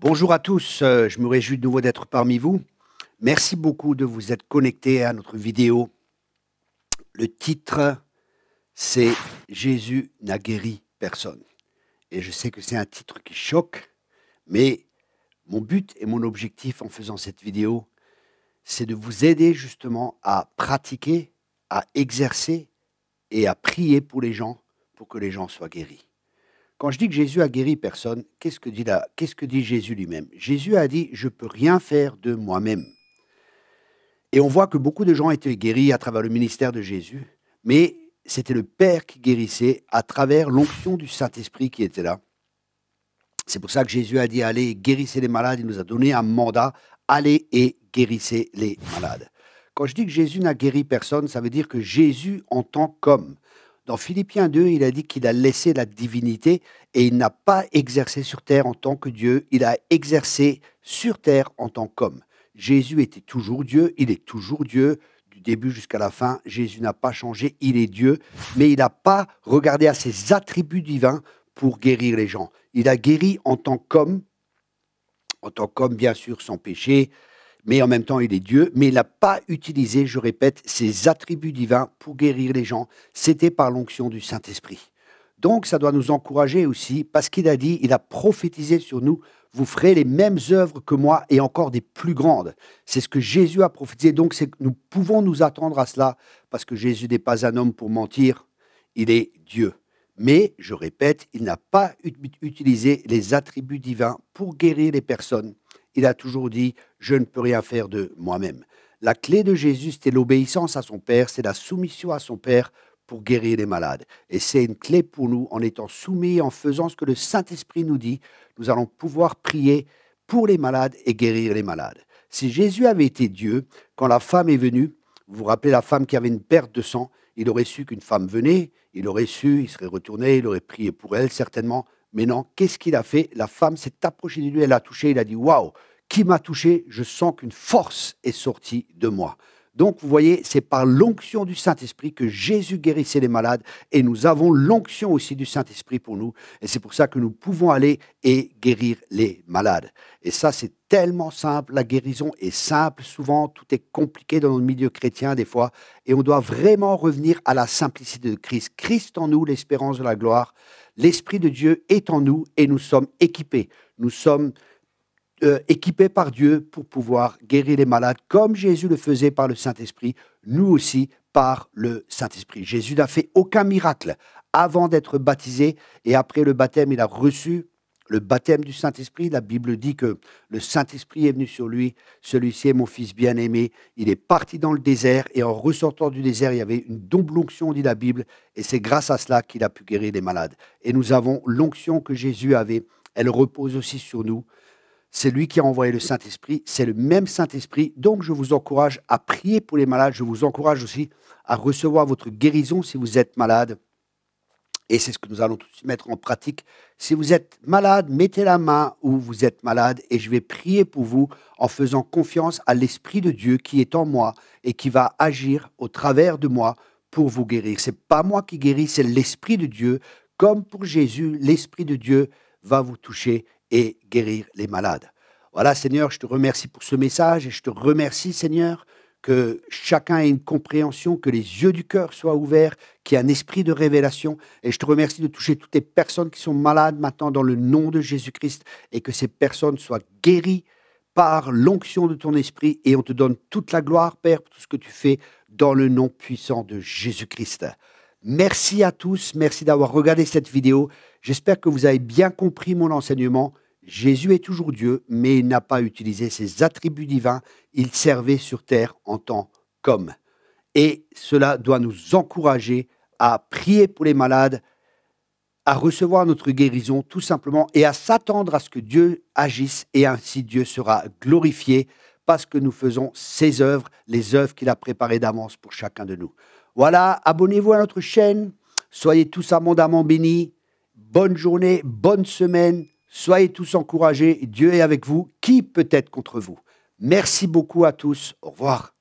Bonjour à tous, je me réjouis de nouveau d'être parmi vous. Merci beaucoup de vous être connectés à notre vidéo. Le titre, c'est « Jésus n'a guéri personne ». Et je sais que c'est un titre qui choque, mais mon but et mon objectif en faisant cette vidéo, c'est de vous aider justement à pratiquer, à exercer et à prier pour les gens, pour que les gens soient guéris. Quand je dis que Jésus a guéri personne, qu'est-ce que dit Jésus lui-même? Jésus a dit « je ne peux rien faire de moi-même ». Et on voit que beaucoup de gens étaient guéris à travers le ministère de Jésus, mais c'était le Père qui guérissait à travers l'onction du Saint-Esprit qui était là. C'est pour ça que Jésus a dit « allez, guérissez les malades ». Il nous a donné un mandat « allez et guérissez les malades ». Quand je dis que Jésus n'a guéri personne, ça veut dire que Jésus en tant qu'homme. Dans Philippiens 2, il a dit qu'il a laissé la divinité et il n'a pas exercé sur terre en tant que Dieu, il a exercé sur terre en tant qu'homme. Jésus était toujours Dieu, il est toujours Dieu, du début jusqu'à la fin. Jésus n'a pas changé, il est Dieu, mais il n'a pas regardé à ses attributs divins pour guérir les gens. Il a guéri en tant qu'homme bien sûr sans péché, mais en même temps il est Dieu, mais il n'a pas utilisé, je répète, ses attributs divins pour guérir les gens. C'était par l'onction du Saint-Esprit. Donc ça doit nous encourager aussi, parce qu'il a dit, il a prophétisé sur nous, vous ferez les mêmes œuvres que moi et encore des plus grandes. C'est ce que Jésus a prophétisé, donc nous pouvons nous attendre à cela, parce que Jésus n'est pas un homme pour mentir, il est Dieu. Mais, je répète, il n'a pas utilisé les attributs divins pour guérir les personnes. Il a toujours dit « je ne peux rien faire de moi-même ». La clé de Jésus, c'était l'obéissance à son Père, c'est la soumission à son Père pour guérir les malades. Et c'est une clé pour nous, en étant soumis, en faisant ce que le Saint-Esprit nous dit, nous allons pouvoir prier pour les malades et guérir les malades. Si Jésus avait été Dieu, quand la femme est venue, vous vous rappelez la femme qui avait une perte de sang, il aurait su qu'une femme venait, il aurait su, il serait retourné, il aurait prié pour elle certainement. Mais non, qu'est-ce qu'il a fait? La femme s'est approchée de lui, elle l'a touché, il a dit « Waouh, qui m'a touché? Je sens qu'une force est sortie de moi ». Donc, vous voyez, c'est par l'onction du Saint-Esprit que Jésus guérissait les malades et nous avons l'onction aussi du Saint-Esprit pour nous. Et c'est pour ça que nous pouvons aller et guérir les malades. Et ça, c'est tellement simple. La guérison est simple. Souvent, tout est compliqué dans le milieu chrétien des fois. Et on doit vraiment revenir à la simplicité de Christ. Christ en nous, l'espérance de la gloire. L'Esprit de Dieu est en nous et nous sommes équipés. Nous sommes équipés par Dieu pour pouvoir guérir les malades, comme Jésus le faisait par le Saint-Esprit, nous aussi par le Saint-Esprit. Jésus n'a fait aucun miracle avant d'être baptisé et après le baptême, il a reçu le baptême du Saint-Esprit. La Bible dit que le Saint-Esprit est venu sur lui. Celui-ci est mon fils bien-aimé. Il est parti dans le désert et en ressortant du désert, il y avait une double onction, dit la Bible, et c'est grâce à cela qu'il a pu guérir les malades. Et nous avons l'onction que Jésus avait. Elle repose aussi sur nous. C'est lui qui a envoyé le Saint-Esprit, c'est le même Saint-Esprit. Donc, je vous encourage à prier pour les malades. Je vous encourage aussi à recevoir votre guérison si vous êtes malade. Et c'est ce que nous allons tout de suite mettre en pratique. Si vous êtes malade, mettez la main où vous êtes malade et je vais prier pour vous en faisant confiance à l'Esprit de Dieu qui est en moi et qui va agir au travers de moi pour vous guérir. Ce n'est pas moi qui guéris, c'est l'Esprit de Dieu. Comme pour Jésus, l'Esprit de Dieu va vous toucher et guérir les malades. Voilà, Seigneur, je te remercie pour ce message et je te remercie, Seigneur, que chacun ait une compréhension, que les yeux du cœur soient ouverts, qu'il y ait un esprit de révélation. Et je te remercie de toucher toutes les personnes qui sont malades maintenant dans le nom de Jésus-Christ et que ces personnes soient guéries par l'onction de ton esprit. Et on te donne toute la gloire, Père, pour tout ce que tu fais dans le nom puissant de Jésus-Christ. Merci à tous, merci d'avoir regardé cette vidéo. J'espère que vous avez bien compris mon enseignement. Jésus est toujours Dieu, mais il n'a pas utilisé ses attributs divins. Il servait sur terre en tant qu'homme. Et cela doit nous encourager à prier pour les malades, à recevoir notre guérison tout simplement et à s'attendre à ce que Dieu agisse et ainsi Dieu sera glorifié parce que nous faisons ses œuvres, les œuvres qu'il a préparées d'avance pour chacun de nous. Voilà, abonnez-vous à notre chaîne, soyez tous abondamment bénis, bonne journée, bonne semaine. Soyez tous encouragés, Dieu est avec vous, qui peut être contre vous? Merci beaucoup à tous, au revoir.